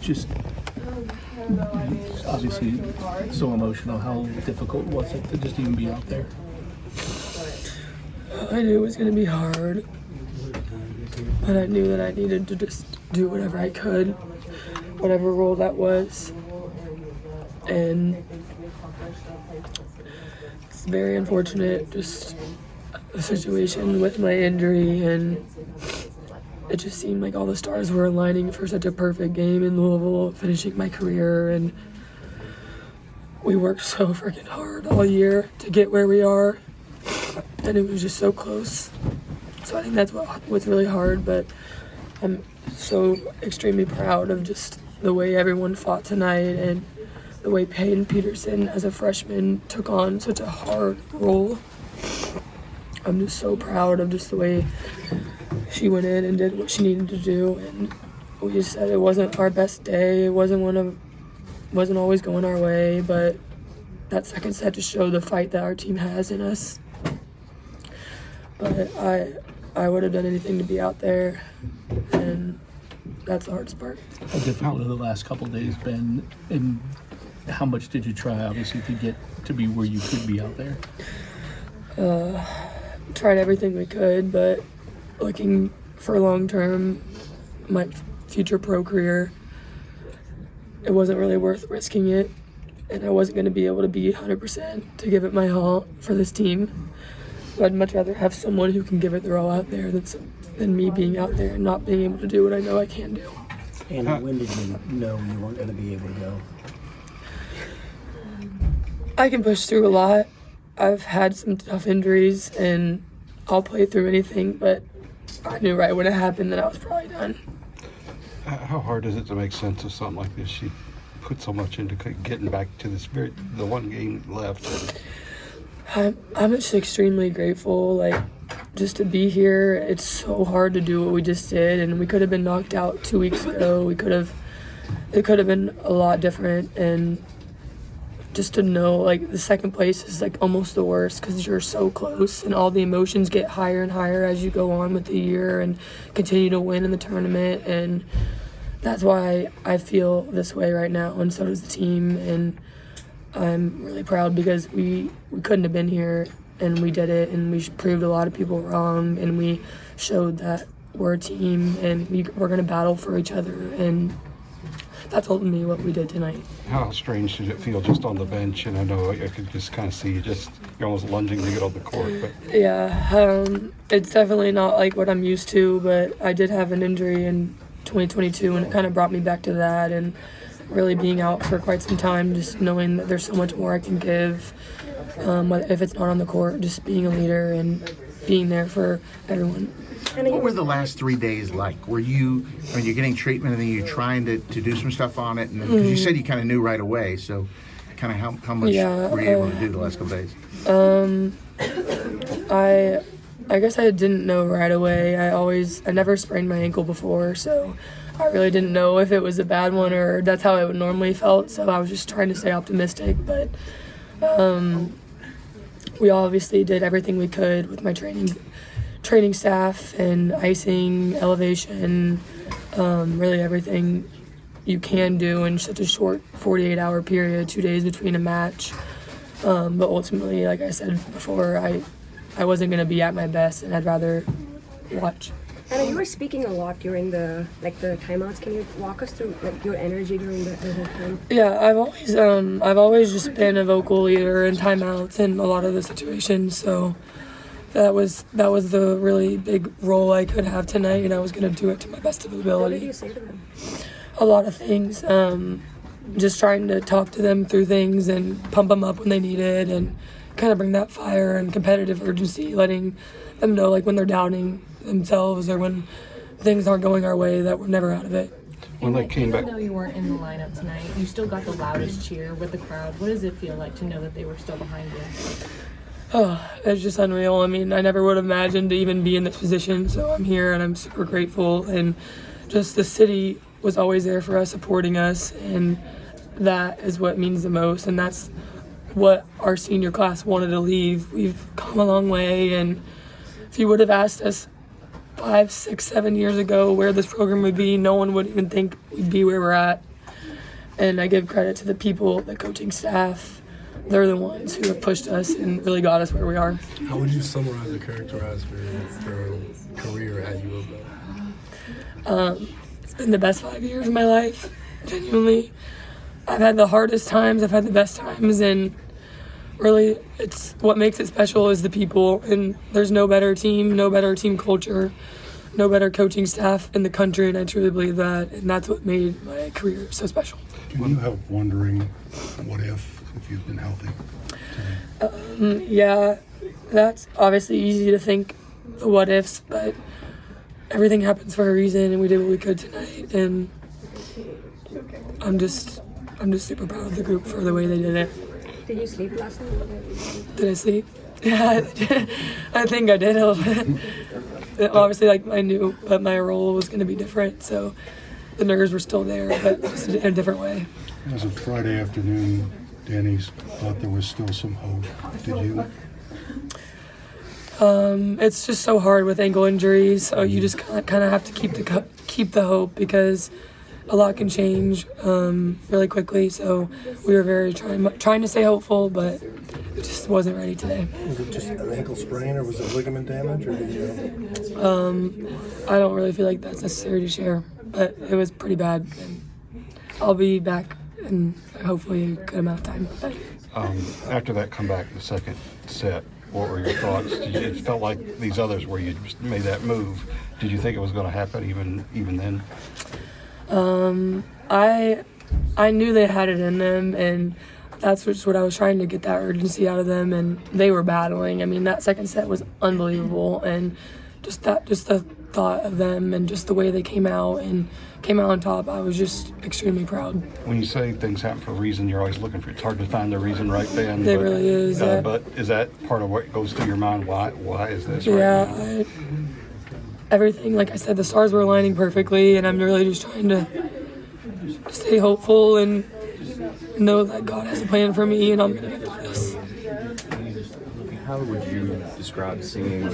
just obviously so emotional. How difficult was it to just even be out there? I knew it was going to be hard, but I knew that I needed to just do whatever I could, whatever role that was. And it's very unfortunate, just the situation with my injury, and it just seemed like all the stars were aligning for such a perfect game in Louisville, finishing my career, and we worked so freaking hard all year to get where we are, and it was just so close. So I think that's what's really hard, but I'm so extremely proud of just the way everyone fought tonight and the way Peyton Peterson as a freshman took on such a hard role. I'm just so proud of just the way she went in and did what she needed to do, and we just said it wasn't our best day. It wasn't always going our way, but that second set just showed the fight that our team has in us. But I would have done anything to be out there, and that's the hardest part. How difficult have the last couple of days been, and how much did you try, obviously, to get to be where you could be out there? Tried everything we could, but looking for long term, my future pro career, it wasn't really worth risking it, and I wasn't going to be able to be 100% to give it my all for this team. So I'd much rather have someone who can give it their all out there than me being out there and not being able to do what I know I can do. And when did you know you weren't going to be able to go? I can push through a lot. I've had some tough injuries, and I'll play through anything, but I knew right when it happened that I was probably done. How hard is it to make sense of something like this? She put so much into getting back to the one game left. I'm just extremely grateful, just to be here. It's so hard to do what we just did, and we could have been knocked out 2 weeks ago. It could have been a lot different, and just to know, the second place is, almost the worst because you're so close, and all the emotions get higher and higher as you go on with the year and continue to win in the tournament, and that's why I feel this way right now, and so does the team, and I'm really proud because we couldn't have been here, and we did it, and we proved a lot of people wrong, and we showed that we're a team, and we're going to battle for each other, and that's ultimately what we did tonight. How strange did it feel just on the bench? And I know I could just kind of see you're almost lunging to get on the court. But yeah, it's definitely not like what I'm used to, but I did have an injury in 2022, and it kind of brought me back to that, and really being out for quite some time, just knowing that there's so much more I can give, if it's not on the court, just being a leader and being there for everyone. What were the last 3 days like? Were you, you're getting treatment and then you're trying to do some stuff on it? Because you said you kind of knew right away, so kind of how much were you able to do the last couple days? I guess I didn't know right away. I never sprained my ankle before, so I really didn't know if it was a bad one or that's how it would normally felt, so I was just trying to stay optimistic, but we obviously did everything we could with my training staff and icing, elevation, really everything you can do in such a short 48-hour period, 2 days between a match. But ultimately, like I said before, I wasn't going to be at my best, and I'd rather watch. Anna, you were speaking a lot during the timeouts. Can you walk us through your energy during the whole time? Yeah, I've always just been a vocal leader in timeouts in a lot of the situations. So that was the really big role I could have tonight, and I was going to do it to my best of ability. What did you say to them? A lot of things. Just trying to talk to them through things and pump them up when they need it, and kind of bring that fire and competitive urgency, letting them know when they're doubting themselves or when things aren't going our way that we're never out of it. When they came back, even though you weren't in the lineup tonight, you still got the loudest cheer with the crowd. What does it feel like to know that they were still behind you? Oh, it's just unreal. I mean, I never would have imagined to even be in this position, so I'm here and I'm super grateful, and just the city was always there for us, supporting us, and that is what means the most, and that's what our senior class wanted to leave. We've come a long way, and if you would have asked us 5, 6, 7 years ago where this program would be, no one would even think we'd be where we're at. And I give credit to the people, the coaching staff. They're the ones who have pushed us and really got us where we are. How would you summarize or characterize your career at Louisville? It's been the best 5 years of my life, genuinely. I've had the hardest times, I've had the best times, and really it's what makes it special is the people, and there's no better team culture, no better coaching staff in the country, and I truly believe that, and that's what made my career so special. Can you help wondering what if you've been healthy today? Yeah, that's obviously easy to think the what ifs, but everything happens for a reason, and we did what we could tonight, and I'm just super proud of the group for the way they did it. Did you sleep last night? Did I sleep? Yeah, I think I did a little bit. Obviously, like I knew, but my role was going to be different, so the nerves were still there, but just in a different way. As of Friday afternoon, Danny's thought there was still some hope. Did you? It's just so hard with ankle injuries, so you just kind of have to keep the hope because a lot can change really quickly. So we were very trying to stay hopeful, but it just wasn't ready today. Was it just an ankle sprain, or was it ligament damage, or did you? I don't really feel like that's necessary to share, but it was pretty bad. And I'll be back in hopefully a good amount of time. But, After that comeback, the second set, what were your thoughts? It felt like these others where you just made that move. Did you think it was going to happen even then? I knew they had it in them, and that's just what I was trying to get that urgency out of them, and they were battling. I mean, that second set was unbelievable, and just the thought of them and just the way they came out on top, I was just extremely proud. When you say things happen for a reason, you're always looking for it's hard to find the reason right then. It really is. But is that part of what goes through your mind? Why is this right Yeah, now? everything, like I said, the stars were aligning perfectly, and I'm really just trying to stay hopeful and know that God has a plan for me, and I'm going to get through this. How would you describe seeing